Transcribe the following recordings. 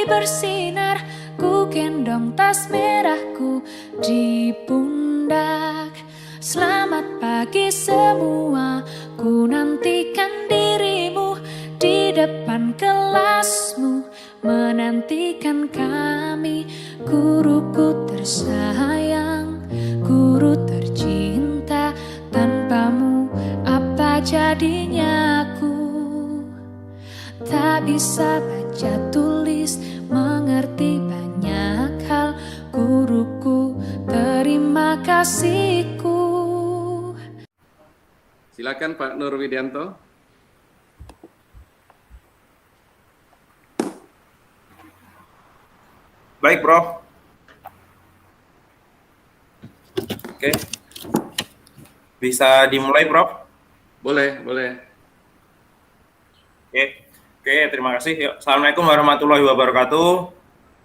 pagi bersinar, ku gendong tas merahku di pundak. Selamat pagi semua, ku nantikan dirimu di depan kelasmu, menantikan kami. Guruku tersayang, guru tercinta, tanpamu apa jadinya aku? Tak bisa baca tulis, mengerti banyak hal. Guruku, terima kasihku. Silakan Pak Nur Widianto. Baik, Prof. Oke. Bisa dimulai, Prof? Boleh, boleh. Oke, terima kasih. Yuk. Assalamualaikum warahmatullahi wabarakatuh.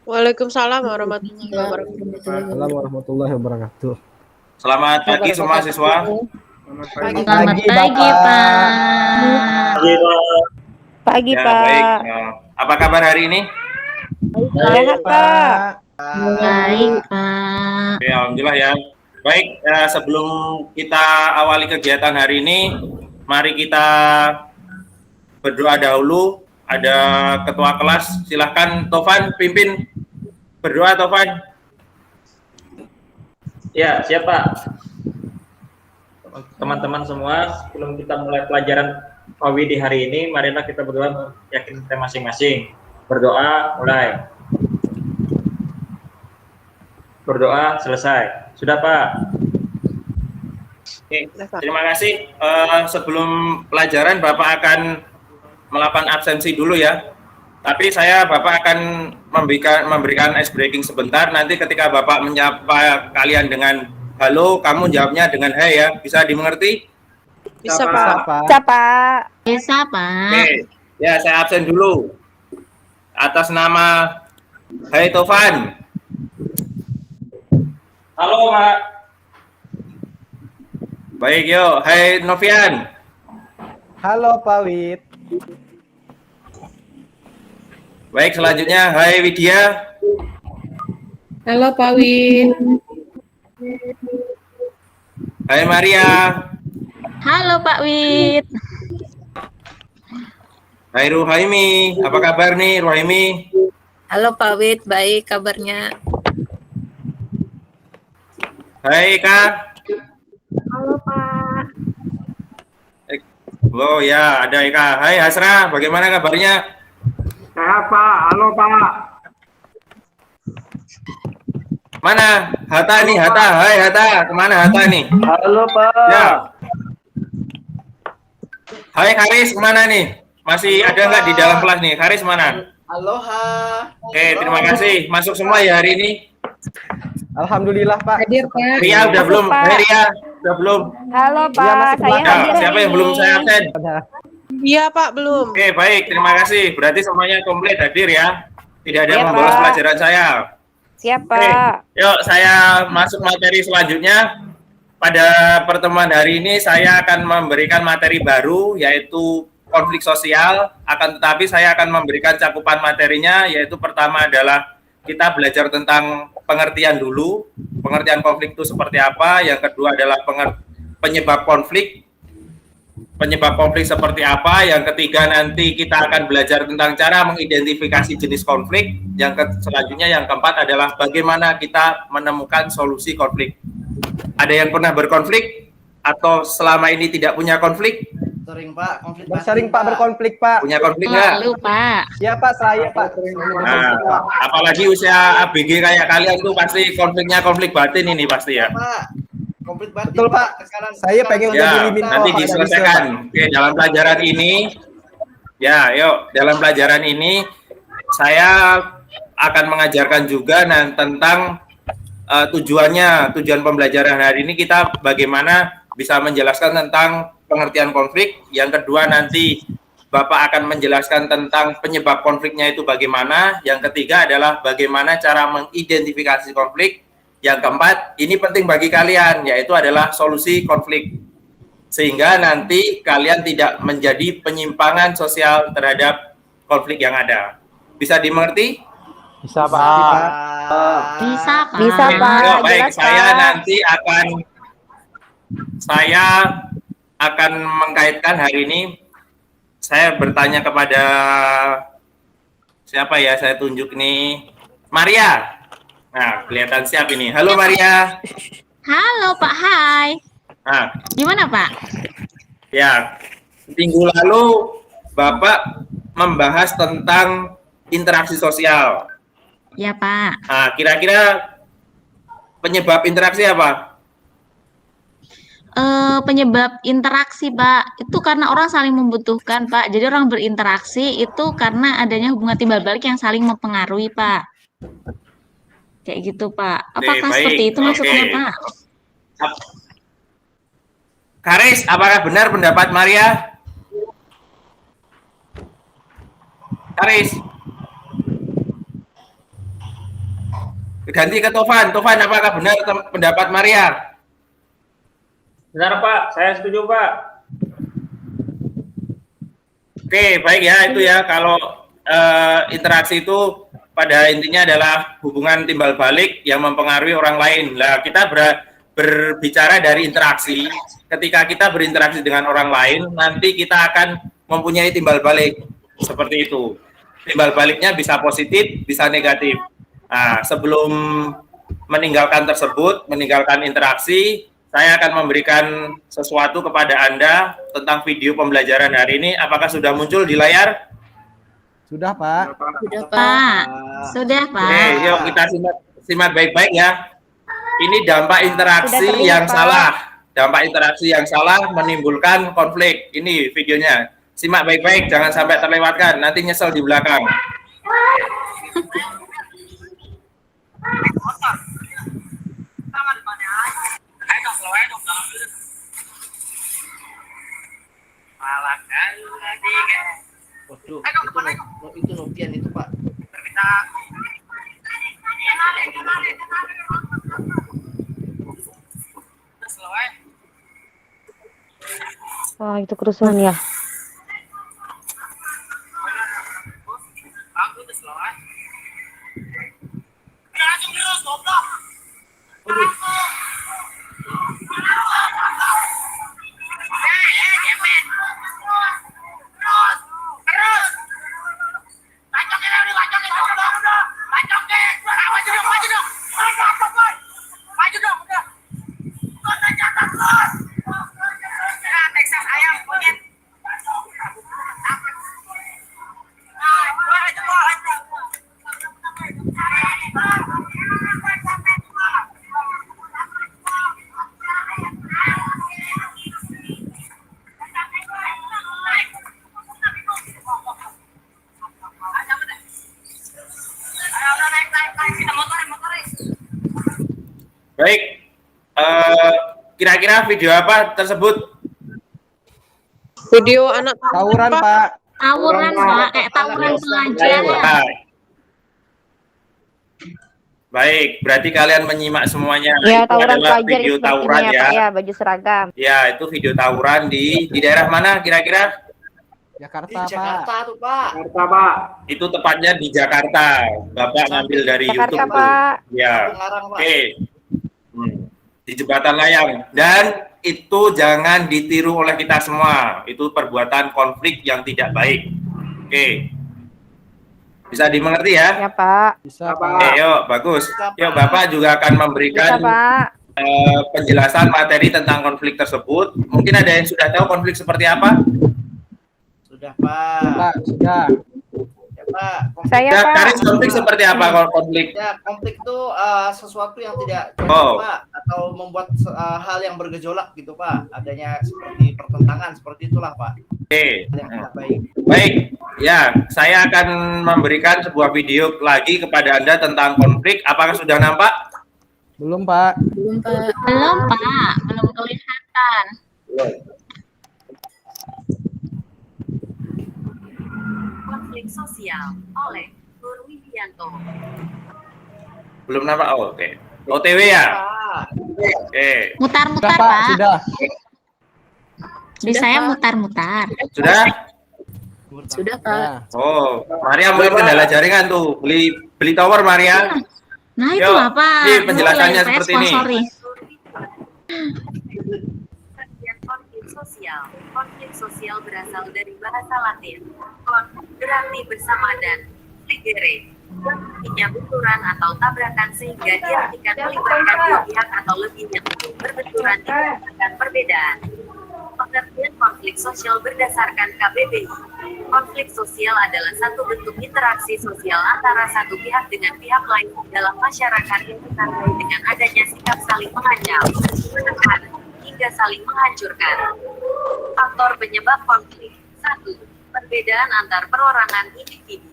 Waalaikumsalam warahmatullahi wabarakatuh. Waalaikumsalam warahmatullahi wabarakatuh. Selamat pagi semua siswa. Pagi, Selamat pagi, Pak. Pagi, Ya, Pak. baik. Apa kabar hari ini? Sehat, Pak. Baik, Pak. Oke, alhamdulillah ya. Baik, sebelum kita awali kegiatan hari ini, mari kita berdoa dahulu. Ada ketua kelas, silahkan Tovan pimpin berdoa, Tovan. Ya, siapa? Teman-teman semua, sebelum kita mulai pelajaran PAWI di hari ini, marilah kita berdoa yakin kita masing-masing. Berdoa, mulai. Berdoa, selesai. Sudah, Pak? Oke, terima kasih. Sebelum pelajaran, Bapak akan melakukan absensi dulu ya. Tapi Bapak akan memberikan ice breaking sebentar. Nanti ketika Bapak menyapa kalian dengan halo, kamu jawabnya dengan hai ya. Bisa dimengerti? Bisa, Pak. Pak. Bisa, Pak. Bisa, Pak. Oke, ya saya absen dulu. Atas nama Hai Tovan. Halo, Pak. Baik, yuk. Hai Novian. Halo Pak Wid. Baik, selanjutnya hai Widya. Halo, Pak Win. Hai Maria. Halo, Pak Wid. Hai Ruhaimi. Apa kabar nih Ruhaimi? Halo Pak Wid, baik kabarnya. Hai Eka. Halo, Pak. Oh ya, ada Eka. Hai Hasra, bagaimana kabarnya? Sehat Pak, halo Pak. Mana Hatta nih, Hatta. Hai Hatta, kemana Hatta nih? Halo Pak. Ya. Hai Haris, kemana nih? Masih ada nggak di dalam kelas nih? Haris mana? Aloha. Oke, terima kasih. Masuk semua ya hari ini. Alhamdulillah Pak. Hadir, Pak. Ria udah belum? Pak. Hai Ria, udah belum? Halo, Iya, Pak. masih Saya belakang. hadir Siapa hari yang belum ini. saya absen? Iya, Pak, belum. Oke, baik. Terima kasih. Berarti semuanya komplit hadir ya. Tidak ada Iya, yang membolos Pak. pelajaran saya. Siap, Oke, Pak. yuk saya masuk materi selanjutnya. Pada pertemuan hari ini saya akan memberikan materi baru yaitu konflik sosial. Akan tetapi saya akan memberikan cakupan materinya yaitu pertama adalah kita belajar tentang pengertian dulu. Pengertian konflik itu seperti apa. Yang kedua adalah penyebab konflik. Penyebab konflik seperti apa. Yang ketiga nanti kita akan belajar tentang cara mengidentifikasi jenis konflik. Selanjutnya yang keempat adalah bagaimana kita menemukan solusi konflik. Ada yang pernah berkonflik atau selama ini tidak punya konflik? Sering Pak, konflik Sering Pak berkonflik Pak. Punya konflik nggak? Lalu, Pak. Ya Pak, saya Pak. Nah, apalagi usia ABG kayak kalian tuh pasti konfliknya konflik batin ini pasti ya. Pak. Konflik batin. Betul Pak. Saya pengen Ya, elimin nanti Pak, diselesaikan. Oke, dalam pelajaran ini, ya, yuk, dalam pelajaran ini saya akan mengajarkan juga tentang tujuan pembelajaran hari ini kita bagaimana bisa menjelaskan tentang pengertian konflik. Yang kedua nanti Bapak akan menjelaskan tentang penyebab konfliknya itu bagaimana. Yang ketiga adalah bagaimana cara mengidentifikasi konflik. Yang keempat, ini penting bagi kalian, yaitu adalah solusi konflik. Sehingga nanti kalian tidak menjadi penyimpangan sosial terhadap konflik yang ada. Bisa dimengerti? Bisa Pak. Bisa, Pak. Bisa, Pak. Yuk, baik, Jelas, saya Pak. nanti akan mengkaitkan hari ini. Saya bertanya kepada siapa ya? Saya tunjuk nih, Maria. Nah, kelihatan siap ini. Halo Maria. Halo, Pak. Hai. Nah, Gimana, Pak? ya, minggu lalu Bapak membahas tentang interaksi sosial. Ya, Pak. Nah, kira-kira penyebab interaksi apa? Penyebab interaksi, Pak, itu karena orang saling membutuhkan, Pak. Jadi orang berinteraksi itu karena adanya hubungan timbal balik yang saling mempengaruhi, Pak. Kayak gitu, Pak. Apakah baik. seperti itu maksudnya, Oke. Pak? Karis, apakah benar pendapat Maria? Karis. Ganti ke Tovan. Tovan, apakah benar pendapat Maria? Benar Pak, saya setuju Pak. Oke, baik ya, itu ya. Kalau interaksi itu pada intinya adalah hubungan timbal balik yang mempengaruhi orang lain. Nah, kita berbicara dari interaksi. Ketika kita berinteraksi dengan orang lain, nanti kita akan mempunyai timbal balik. Seperti itu. Timbal baliknya bisa positif, bisa negatif. Nah, sebelum meninggalkan interaksi, saya akan memberikan sesuatu kepada Anda tentang video pembelajaran hari ini. Apakah sudah muncul di layar? Sudah Pak. Sudah, Pak. Sudah, Pak. Oke, yuk kita simak baik-baik ya. Ini dampak interaksi Sudah terlihat, yang Pak. salah. Dampak interaksi yang salah menimbulkan konflik. Ini videonya. Simak baik-baik, jangan sampai terlewatkan. Nanti nyesel di belakang. Waduh, itu Nokian itu Pak. Wah, itu kerusuhan ya. Baik, kira-kira video apa tersebut? Video anak Tawuran Pak. Tawuran, Pak. Kayak tawuran pelajar. Nah, baik, berarti kalian menyimak semuanya. Ya, Itu tawuran adalah pelajar video itu tawuran sepertinya, ya. Pak, ya, baju seragam. Ya, itu video tawuran di daerah mana kira-kira? Jakarta Di Pak. Jakarta tuh Pak. Itu tepatnya di Jakarta. Bapak ngambil dari Jakarta, YouTube. Pak. Ya. Pengarang Pak. Oke. Di jembatan layang. Dan itu jangan ditiru oleh kita semua. Itu perbuatan konflik yang tidak baik. Oke. Bisa dimengerti ya? Ya, Pak. Bisa Oke, Pak. yuk, bagus. Bisa, Pak. Yuk, Bapak juga akan Bisa, memberikan Pak. penjelasan materi tentang konflik tersebut. Mungkin ada yang sudah tahu konflik seperti apa? Sudah Pak. Pak, sudah. Ya Pak. Konflik, Saya, Ya, Pak. Karis, konflik seperti apa kalau konflik? ya, konflik itu sesuatu yang tidak cocok Oh. Pak, atau membuat hal yang bergejolak gitu Pak. Adanya seperti pertentangan seperti itulah Pak. Oke. Hal yang tidak baik. Baik, ya, saya akan memberikan sebuah video lagi kepada Anda tentang konflik. Apakah sudah nampak? Belum Pak. Belum Pak. Belum, Pak. Belum kelihatan. Konflik sosial oleh Nur Widianto. Belum nampak? Oh, oke. OTW ya? Pak. Oke. Sudah Mutar-mutar, Pak, Pak. sudah. Di saya mutar-mutar. Sudah? Sudah, Pak. Nah, Oh, Maria mungkin kendala jaringan tuh. Beli tower Maria. Nah, Yuk, itulah Pak. ini penjelasannya Saya seperti ini. sponsori. Pengertian konflik sosial. Konflik sosial berasal dari bahasa Latin. Kon berarti bersama dan fligere artinya benturan atau tabrakan sehingga diartikan melibatkan dua pihak atau lebih yang berbenturan dikarenakan perbedaan. Pengertian konflik sosial berdasarkan KBBI. Konflik sosial adalah satu bentuk interaksi sosial antara satu pihak dengan pihak lain dalam masyarakat yang ditandai dengan adanya sikap saling mengancam, menekan, hingga saling menghancurkan. Faktor penyebab konflik. 1. Perbedaan antar perorangan individu.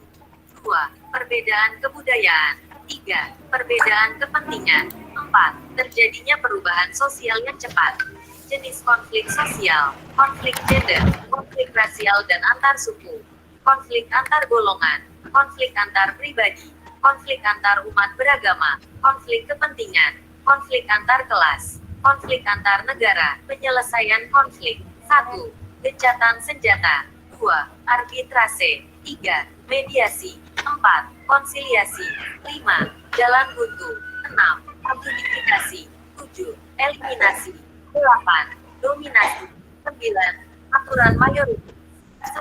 2. Perbedaan kebudayaan. 3. Perbedaan kepentingan. 4. Terjadinya perubahan sosial yang cepat. Jenis konflik sosial, konflik gender, konflik rasial dan antar suku, konflik antar golongan, konflik antar pribadi, konflik antar umat beragama, konflik kepentingan, konflik antar kelas, konflik antar negara, penyelesaian konflik. 1. Gencatan senjata. 2. Arbitrase. 3. Mediasi. 4. Konsiliasi. 5. Jalan buntu. 6. Adjudikasi. 7. Eliminasi. 8. Dominasi. 9. Aturan mayoritas.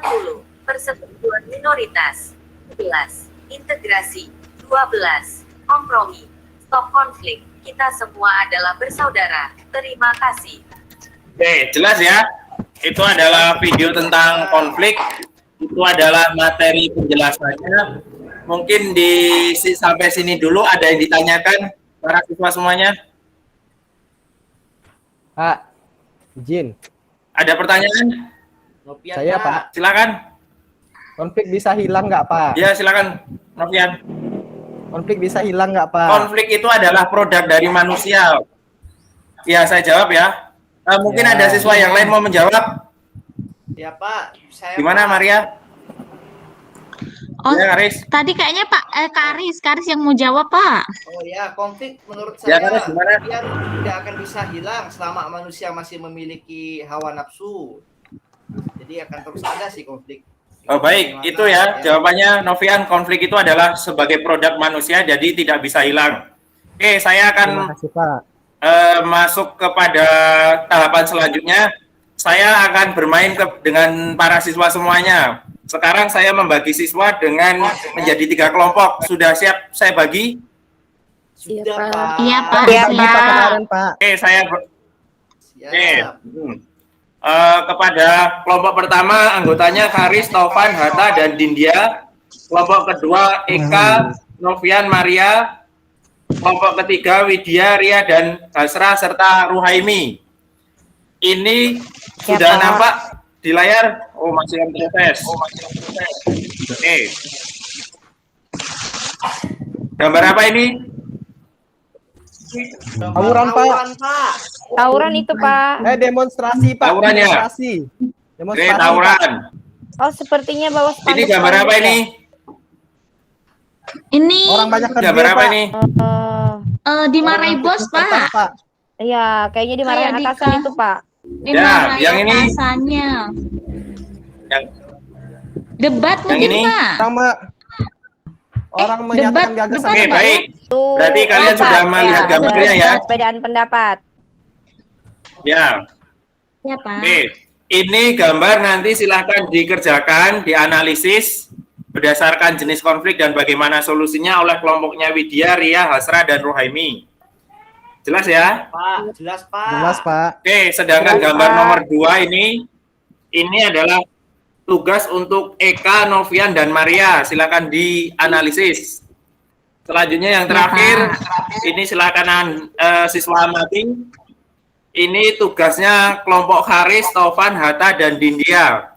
10. Persetujuan minoritas. 11. Integrasi. 12. Kompromi. Stop konflik. Kita semua adalah bersaudara. Terima kasih. Oke, jelas ya. Itu adalah video tentang konflik. Itu adalah materi penjelasannya. Mungkin sampai sini dulu ada yang ditanyakan para siswa semuanya. Pak, izin. Ada pertanyaan? Nopian, Saya, Pak. Silakan. Konflik bisa hilang nggak, Pak? Ya, silakan, Novian. Konflik bisa hilang nggak, Pak? Konflik itu adalah produk dari manusia. Ya, saya jawab ya. Mungkin Ya. ada siswa yang lain mau menjawab. Ya Pak, saya Gimana, Maria? Oh, Ya, Karis. tadi kayaknya Karis yang mau jawab, Pak. Oh ya, konflik menurut Ya, saya Karis, gimana? tidak akan bisa hilang selama manusia masih memiliki hawa nafsu. Jadi akan terus ada sih konflik. Oh, baik, Gimana, itu ya jawabannya Novian. Konflik itu adalah sebagai produk manusia, jadi tidak bisa hilang. Oke, saya Terima akan kasih, Pak. masuk kepada tahapan selanjutnya. Saya akan bermain dengan para siswa semuanya. Sekarang saya membagi siswa dengan menjadi 3 kelompok. Sudah siap saya bagi? Sudah, Pak. Pak. Iya, Pak. Iya, Pak, Siap. kemarin, Pak. Oke, saya Siap. kepada kelompok pertama anggotanya Karis, Taufan, Hatta, dan Dindia. Kelompok kedua Eka, Novian, Maria. Kelompok ketiga Widya, Ria, dan Hasra serta Ruhaimi. Ini sudah Pak. nampak di layar? Oh, masih yang proses. Oke. Gambar apa ini? Tawuran, Pak. Tawuran itu, Pak. Demonstrasi, Pak. Tawuran ya? Demonstrasi. Oke, Demonstrasi, Pak. tawuran. Oh, sepertinya bawa Ini spanduk. gambar apa spanduk ini? Ini Orang banyak kerja, Gambar apa Pak. ini? dimarahi bos, Tentang, Pak. Iya, kayaknya dimarahin Kayak atasan di- itu, Pak. Dimarahi yang ini. atasannya. Yang- Debat Yang mungkin, ini? Pak. Orang menyatakan debat, gagasan. Oke, Pak. baik. Tuh, Berarti kalian Pak. sudah melihat gambarnya ya? Perbedaan pendapat. Ya. Ya, Pak. Oke, ini gambar nanti silahkan dikerjakan, dianalisis berdasarkan jenis konflik dan bagaimana solusinya oleh kelompoknya Widya, Ria, Hasra, dan Ruhaimi. Jelas ya? Pak, jelas Pak. Jelas, Pak. Oke, sedangkan Jelas, gambar Pak. nomor 2 ini adalah tugas untuk Eka, Novian, dan Maria. Silakan dianalisis. Selanjutnya yang terakhir, ini silakan siswa amati. Ini tugasnya kelompok Haris, Taufan, Hatta, dan Dindia.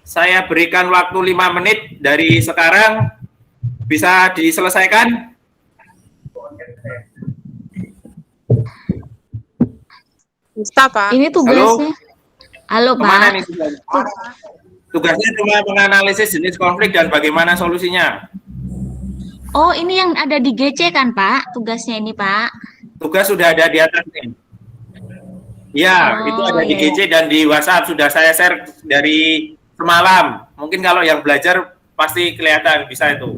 Saya berikan waktu 5 menit dari sekarang. Bisa diselesaikan? Bisa, Pak. Ini tugasnya. Halo, Kemana Pak. nih tugasnya? Tugasnya cuma menganalisis jenis konflik dan bagaimana solusinya. Oh, ini yang ada di GC kan, Pak? Tugasnya ini, Pak. Tugas sudah ada di atas nih. Ya, Oh, itu ada di iya. GC dan di WhatsApp sudah saya share dari semalam. Mungkin kalau yang belajar pasti kelihatan bisa itu.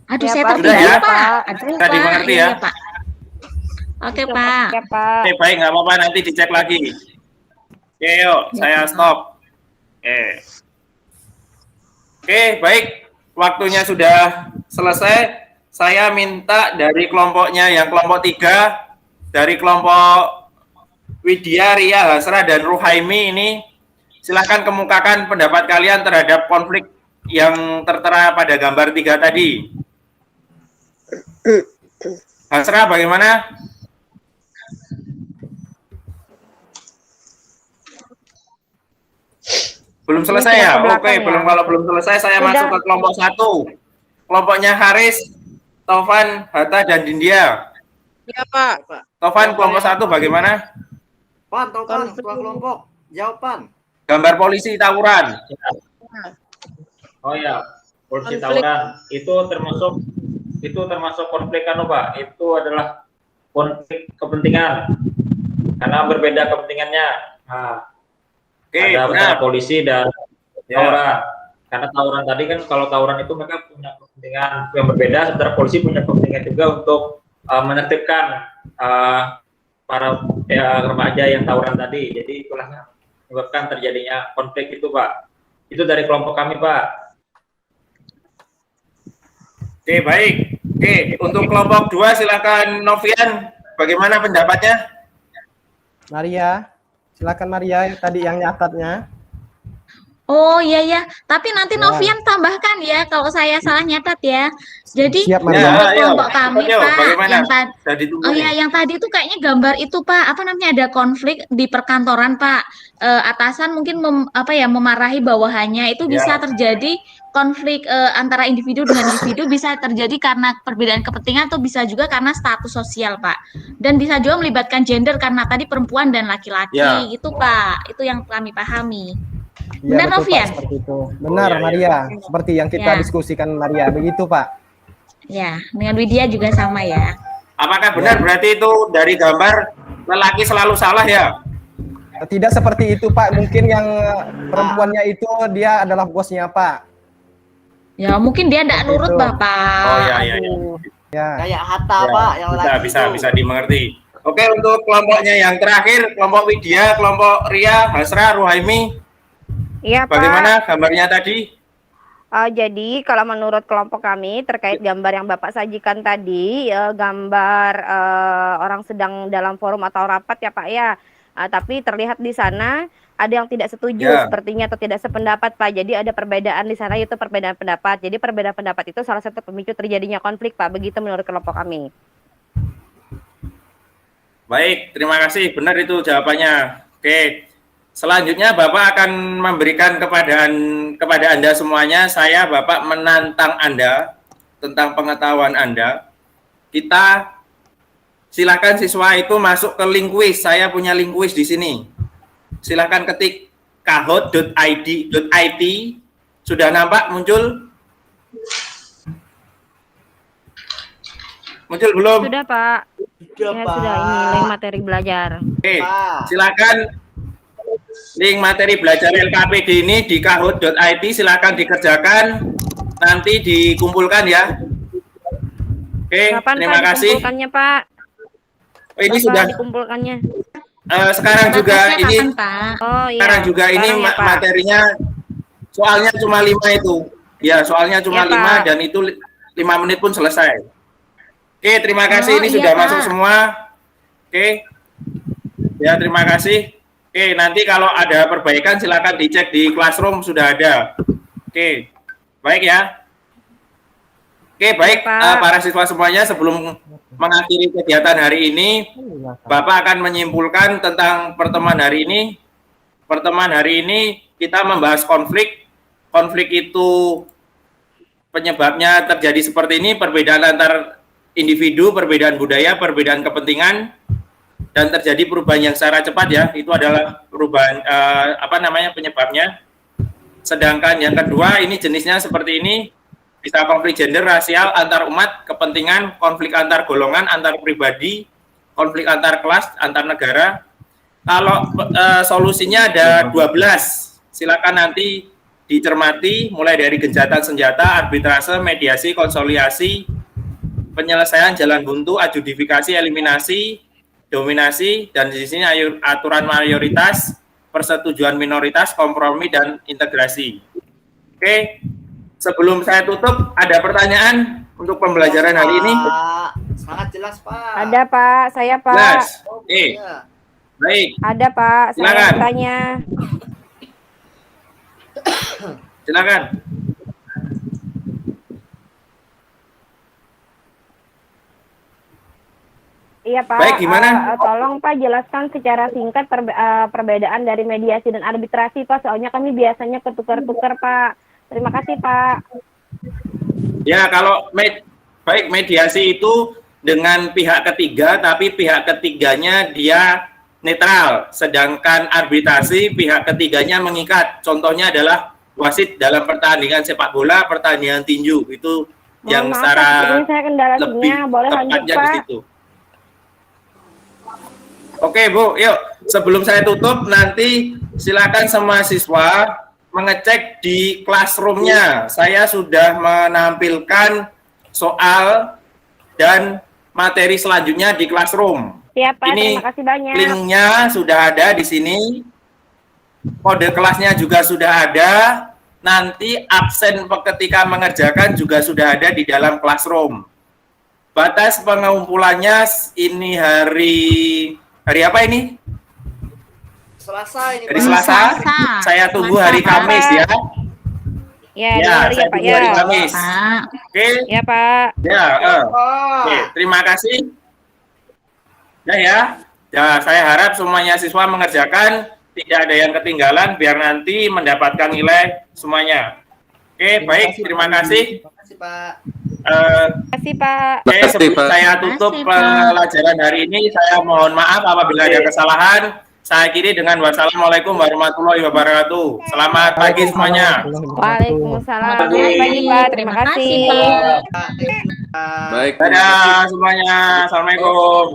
Aduh, Ya, saya Pak. Sudah tertidur, ya? Pak. Aduh, Sudah Pak. dimengerti Iya, ya? Pak. Oke, Pak. Ya, Pak. Oke, baik, nggak apa-apa, nanti dicek lagi. Oke, yuk, saya stop. Oke, baik. Waktunya sudah selesai. Saya minta dari kelompoknya yang kelompok 3, dari kelompok Widya, Ria, Hasra, dan Ruhaimi ini, silahkan kemukakan pendapat kalian terhadap konflik yang tertera pada gambar 3 tadi. Hasra, bagaimana? Belum selesai ya? Oke, kalau belum selesai saya Sudah. masuk ke kelompok 1. Kelompoknya Haris, Taufan, Hatta, dan Dindia. Ya, Pak. Taufan, kelompok 1 bagaimana? Pan, Taufan, ketua kelompok. Jawaban. Gambar polisi tawuran. Oh ya, polisi Konflik. tawuran itu termasuk konflik kan Pak? Itu adalah konflik kepentingan karena berbeda kepentingannya. Nah, Oke, ada benar. antara polisi dan Ya. tawuran. Karena tawuran tadi kan kalau tawuran itu mereka punya kepentingan yang berbeda, sementara polisi punya kepentingan juga untuk menertibkan para remaja yang tawuran tadi. Jadi itulah yang menyebabkan terjadinya konflik itu, Pak. Itu dari kelompok kami, Pak. Oke, baik. Oke, untuk kelompok 2 silakan Novian, bagaimana pendapatnya? Maria, silakan Maria tadi yang nyatatnya. Oh iya ya, tapi nanti Ya. Novian tambahkan ya kalau saya salah nyatat ya. Jadi Siap, Maria. menurut Ya, ayo. kelompok kami Ayo, Pak, bagaimana? yang tadi, Sudah ditunggu oh nih. ya, yang tadi itu kayaknya gambar itu Pak, apa namanya ada konflik di perkantoran Pak. Atasan mungkin memarahi bawahannya itu bisa Ya. terjadi konflik antara individu dengan individu bisa terjadi karena perbedaan kepentingan atau bisa juga karena status sosial Pak. Dan bisa juga melibatkan gender karena tadi perempuan dan laki-laki Ya. gitu Pak. Itu yang kami pahami. Iya, Benar, betul, Pak, Novian? seperti itu. Benar, Oh, iya, Maria. Seperti yang kita Ya. diskusikan, Maria. Begitu, Pak. Ya, dengan Widya juga sama ya. Apakah benar berarti itu dari gambar lelaki selalu salah ya? Tidak seperti itu, Pak. Mungkin yang perempuannya itu dia adalah bosnya, Pak. Ya, mungkin dia tidak nurut, Itu. Bapak. Oh ya, ya, ya. Ya. Kayak Hatta, Ya, Pak, yang lagi bisa itu. bisa dimengerti. Oke, untuk kelompoknya yang terakhir, kelompok Widya, kelompok Ria, Hasra, Ruhaimi, Iya, Pak. bagaimana gambarnya tadi? Jadi kalau menurut kelompok kami terkait gambar yang Bapak sajikan tadi, gambar orang sedang dalam forum atau rapat ya Pak ya. Tapi terlihat di sana ada yang tidak setuju Ya. sepertinya atau tidak sependapat Pak. Jadi ada perbedaan di sana yaitu perbedaan pendapat. Jadi perbedaan pendapat itu salah satu pemicu terjadinya konflik Pak. Begitu menurut kelompok kami. Baik, terima kasih. Benar itu jawabannya. Oke. Selanjutnya Bapak akan memberikan kepada Anda semuanya, saya Bapak menantang Anda tentang pengetahuan Anda. Kita silakan siswa itu masuk ke link quiz. Saya punya link quiz di sini. Silakan ketik kahot.id.it. Sudah nampak muncul? Muncul belum? Sudah Pak. Sudah, Ya Pak. sudah ini link materi belajar. Oke, Pak. silakan link materi belajar LKPD ini di kahut.id, silakan dikerjakan, nanti dikumpulkan ya. Oke, Kapan terima Pak kasih. dikumpulkannya Pak? Oh, ini Kapan sudah dikumpulkannya. sekarang juga Batasnya ini kapan, Pak? Oh iya. sekarang juga ini Sekarang ya, Pak. materinya soalnya cuma 5 itu. Ya, soalnya cuma Ya, 5 Pak. dan itu 5 menit pun selesai. Oke, terima kasih. Oh, Ini iya, sudah Pak. masuk semua. Oke. Ya, terima kasih. Oke, nanti kalau ada perbaikan silakan dicek di Classroom sudah ada. Oke. Baik ya. Oke, baik Pak. para siswa semuanya, sebelum mengakhiri kegiatan hari ini, Bapak akan menyimpulkan tentang pertemuan hari ini. Pertemuan hari ini kita membahas konflik. Konflik itu penyebabnya terjadi seperti ini, perbedaan antar individu, perbedaan budaya, perbedaan kepentingan, dan terjadi perubahan yang secara cepat ya. Itu adalah perubahan penyebabnya. Sedangkan yang kedua ini jenisnya seperti ini, bisa konflik gender, rasial, antar umat, kepentingan, konflik antar golongan, antar pribadi, konflik antar kelas, antar negara. Kalau solusinya ada 12. Silakan nanti dicermati mulai dari gencatan senjata, arbitrase, mediasi, konsoliasi, penyelesaian jalan buntu, adjudifikasi, eliminasi, dominasi, dan di sini aturan mayoritas, persetujuan minoritas, kompromi, dan integrasi. Oke, sebelum saya tutup, ada pertanyaan untuk pembelajaran hari ini? Pak. Sangat jelas, Pak. Ada Pak, saya Pak. Jelas. Oke, Iya. baik. Ada Pak, saya Silakan. bertanya. Silakan. Iya Pak. Baik, gimana? Tolong Pak jelaskan secara singkat perbedaan dari mediasi dan arbitrasi Pak. Soalnya kami biasanya ketukar-tukar Pak. Terima kasih Pak. Ya, kalau baik, mediasi itu dengan pihak ketiga, tapi pihak ketiganya dia netral. Sedangkan arbitrasi pihak ketiganya mengikat. Contohnya adalah wasit dalam pertandingan sepak bola, pertandingan tinju. Itu yang Maaf, secara ini saya kendala lebih sinyal. Boleh lanjut tepatnya di Pak? situ. Oke Bu, yuk sebelum saya tutup nanti silakan semua siswa mengecek di classroom-nya. Saya sudah menampilkan soal dan materi selanjutnya di classroom. Siap Pak, Ini terima kasih banyak. linknya sudah ada di sini. Kode kelasnya juga sudah ada. Nanti absen ketika mengerjakan juga sudah ada di dalam classroom. Batas pengumpulannya ini hari apa ini? Selasa ini, Hari Pak. Selasa. Saya tunggu hari Kamis ya. Ya, Ya, hari saya ya Pak tunggu ya. hari Kamis. Pak. Oke. Ya Pak. Ya, oke, terima kasih. Ya, saya harap semuanya siswa mengerjakan, tidak ada yang ketinggalan, biar nanti mendapatkan nilai semuanya. Oke, baik, terima kasih. Terima kasih, Pak. Terima kasih Pak. Oke, sebelum Pak. saya tutup Terima kasih, Pak. pelajaran hari ini, saya mohon maaf apabila ada kesalahan. Saya akhiri dengan wassalamualaikum warahmatullahi wabarakatuh. Selamat pagi semuanya. Waalaikumsalam. Selamat Selamat pagi pagi. Pak. Terima Terima kasih, kasih. Pak. Baik, terima kasih. Dadah semuanya. Assalamualaikum.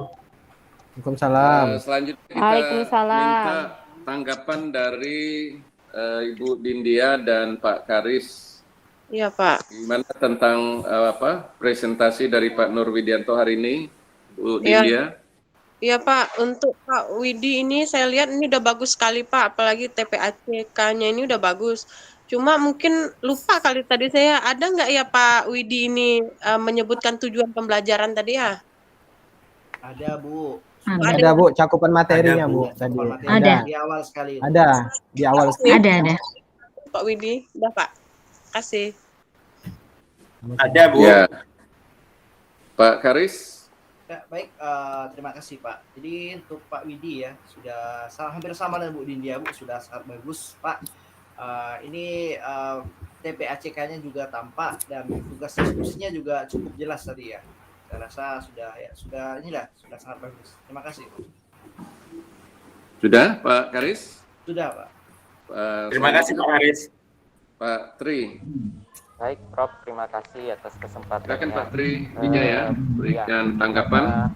Waalaikumsalam. Selanjutnya kita Waalaikumsalam. minta tanggapan dari Ibu Dindia dan Pak Karis. Iya, Pak. Gimana tentang presentasi dari Pak Nur Widianto hari ini, Bu Iya. Dindia? Iya, Pak. Untuk Pak Widi ini saya lihat ini udah bagus sekali, Pak. Apalagi TPACK-nya ini udah bagus. Cuma mungkin lupa kali tadi saya, ada nggak ya Pak Widi ini menyebutkan tujuan pembelajaran tadi ya? Ada, Bu. Ada Bu, cakupan materinya Ada, Bu. Bu tadi. Materi Ada. di awal sekali. Ada di awal. Ada. Pak Widi, udah Pak. Kasih. Ada Bu. Ya. Pak Karis? Ya, baik, terima kasih Pak. Jadi untuk Pak Widi ya, sudah hampir sama dengan Bu Dindia, Bu, sudah sangat bagus Pak. Ini TPACK-nya juga tampak dan tugas diskusinya juga cukup jelas tadi ya. Saya rasa sudah sudah sangat bagus. Terima kasih. Sudah, Pak Karis? Sudah Pak. Terima kasih Pak Haris. Pak Tri. Baik, Prof. Terima kasih atas kesempatannya. Silakan Pak Tri Wijaya berikan tanggapan.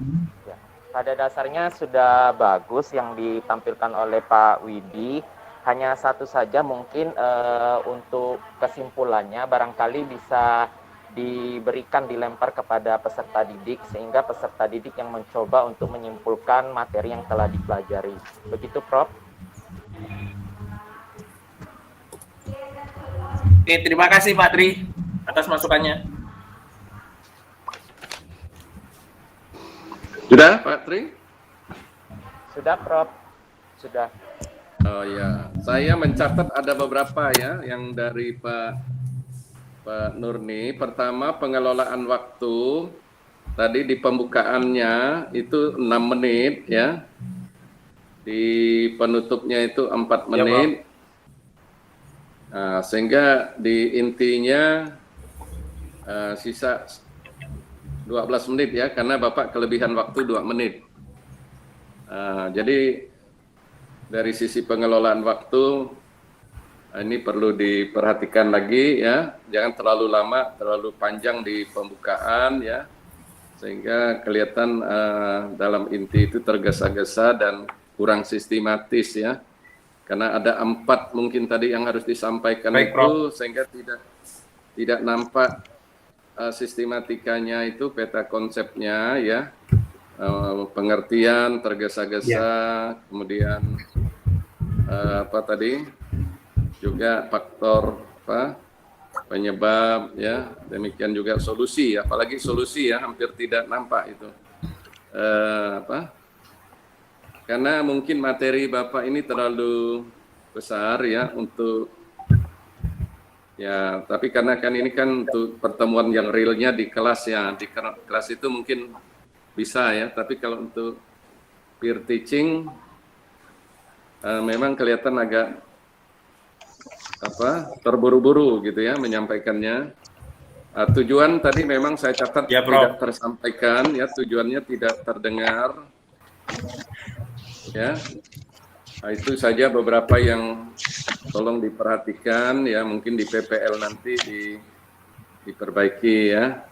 Ya. Pada dasarnya sudah bagus yang ditampilkan oleh Pak Widi. Hanya satu saja mungkin untuk kesimpulannya barangkali bisa diberikan dilempar kepada peserta didik sehingga peserta didik yang mencoba untuk menyimpulkan materi yang telah dipelajari. Begitu, Prof. Oke, terima kasih Pak Tri atas masukannya. Sudah, Pak Tri? Sudah, Prof. Sudah. Oh ya, saya mencatat ada beberapa ya yang dari Pak Nurni. Pertama, pengelolaan waktu. Tadi di pembukaannya itu 6 menit ya. Di penutupnya itu 4 menit. Nah, sehingga di intinya sisa 12 menit ya, karena Bapak kelebihan waktu 2 menit. Jadi dari sisi pengelolaan waktu ini perlu diperhatikan lagi ya, jangan terlalu lama, terlalu panjang di pembukaan ya, sehingga kelihatan dalam inti itu tergesa-gesa dan kurang sistematis ya. karena ada 4 mungkin tadi yang harus disampaikan. Baik, itu sehingga tidak nampak sistematikanya itu, peta konsepnya ya, pengertian tergesa-gesa, kemudian apa tadi juga faktor penyebab ya, demikian juga solusi, apalagi solusi ya hampir tidak nampak itu. Karena mungkin materi Bapak ini terlalu besar ya untuk ya, tapi karena kan ini kan untuk pertemuan yang realnya di kelas ya, di kelas itu mungkin bisa ya, tapi kalau untuk peer teaching memang kelihatan agak terburu-buru gitu ya menyampaikannya. Tujuan tadi memang saya catat ya, tidak tersampaikan ya, tujuannya tidak terdengar ya. Nah, itu saja beberapa yang tolong diperhatikan ya, mungkin di PPL nanti diperbaiki ya.